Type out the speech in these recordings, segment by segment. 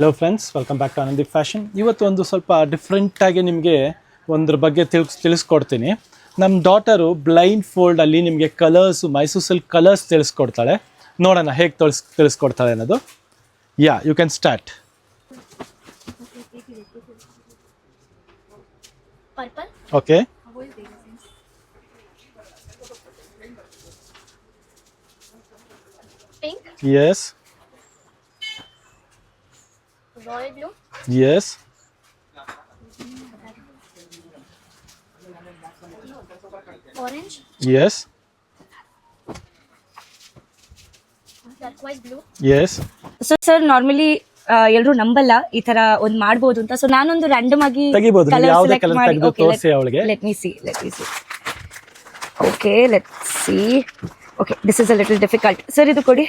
Hello friends, welcome back to Anandi fashion. ಇವತ್ತು ಒಂದು ಸ್ವಲ್ಪ ಡಿಫ್ರೆಂಟಾಗಿ ನಿಮಗೆ ಒಂದ್ರ ಬಗ್ಗೆ ತಿಳಿಸ್ಕೊಡ್ತೀನಿ. ನಮ್ಮ ಡಾಟರು ಬ್ಲೈಂಡ್ ಫೋಲ್ಡಲ್ಲಿ ನಿಮಗೆ ಕಲರ್ಸು, ಮೈಸೂರು ಸಿಲ್ಕ್ ಕಲರ್ಸ್ ತಿಳಿಸ್ಕೊಡ್ತಾಳೆ. ನೋಡೋಣ ಹೇಗೆ ತಿಳಿಸ್ಕೊಡ್ತಾಳೆ ಅನ್ನೋದು. You can start. Okay, yes, royal blue, yes, orange, yes, turquoise blue. yes. So sir normally ಎಲ್ಲರೂ ನಂಬಲ್ಲ ಈ ತರ ಒಂದ್ ಮಾಡ್ಬೋದು ಅಂತ. ಸೊ ನಾನೊಂದು ರ್ಯಾಂಡಮ್ ಆಗಿ ತೆಗಿಬೋದು, ನೀವು colour ಯಾವುದೇ select ಕಲರ್ ಮಾಡಿ- ತೆಗೆದು okay, ತೋರಿಸಿ ಅವಳಿಗೆ. let me see. Okay, let's see. Okay, this is a little difficult. Sir, ಇದು ಕೊಡಿ.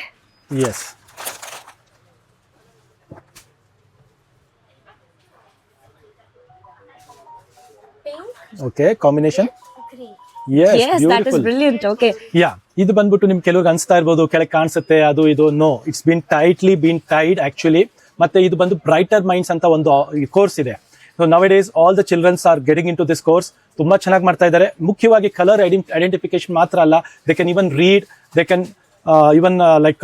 Yes, Pink, okay, combination. green. Yes, Yes, that is beautiful. brilliant. Okay. ಇದು ಬಂದ್ಬಿಟ್ಟು ನಿಮ್ಗೆ ಕೆಲವ್ರಿಗೆ ಅನ್ಸ್ತಾ ಇರ್ಬೋದು ಕೆಳಗೆ ಕಾಣಿಸುತ್ತೆ ಅದು ಇದು. No, it's been tied actually. ಮತ್ತೆ ಇದು ಬಂದು ಬ್ರೈಟರ್ ಮೈಂಡ್ಸ್ ಅಂತ ಒಂದು ಕೋರ್ಸ್ ಇದೆ. So nowadays all the childrens are getting into this course. ತುಂಬಾ ಚೆನ್ನಾಗಿ ಮಾಡ್ತಾ ಇದ್ದಾರೆ. ಮುಖ್ಯವಾಗಿ ಕಲರ್ ಐಡೆಂಟಿಫಿಕೇಶನ್ ಮಾತ್ರ ಅಲ್ಲ, they can even read, they can even like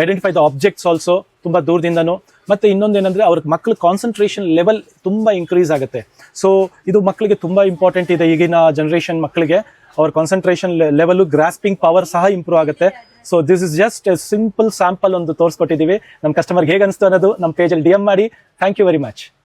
identify the objects also ತುಂಬಾ ದೂರದಿಂದನೂ. ಮತ್ತೆ ಇನ್ನೊಂದೇನಂದ್ರೆ ಅವ್ರ ಮಕ್ಕಳ ಕಾನ್ಸಂಟ್ರೇಷನ್ ಲೆವೆಲ್ ತುಂಬಾ ಇನ್ಕ್ರೀಸ್ ಆಗುತ್ತೆ. ಸೊ ಇದು ಮಕ್ಕಳಿಗೆ ತುಂಬಾ ಇಂಪಾರ್ಟೆಂಟ್ ಇದೆ. ಈಗಿನ ಜನರೇಷನ್ ಮಕ್ಕಳಿಗೆ ಅವ್ರ ಕಾನ್ಸಂಟ್ರೇಷನ್ ಲೆವೆಲ್, ಗ್ರಾಸ್ಪಿಂಗ್ ಪವರ್ ಸಹ ಇಂಪ್ರೂವ್ ಆಗುತ್ತೆ. So this is just a simple sample ಒಂದು ತೋರಿಸ್ಕೊಟ್ಟಿದ್ದೀವಿ. ನಮ್ಮ ಕಸ್ಟಮರ್ಗೆ ಹೇಗೆ ಅನಿಸ್ತು ಅನ್ನೋದು ನಮ್ಮ ಪೇಜಲ್ಲಿ DM ಮಾಡಿ. Thank you very much.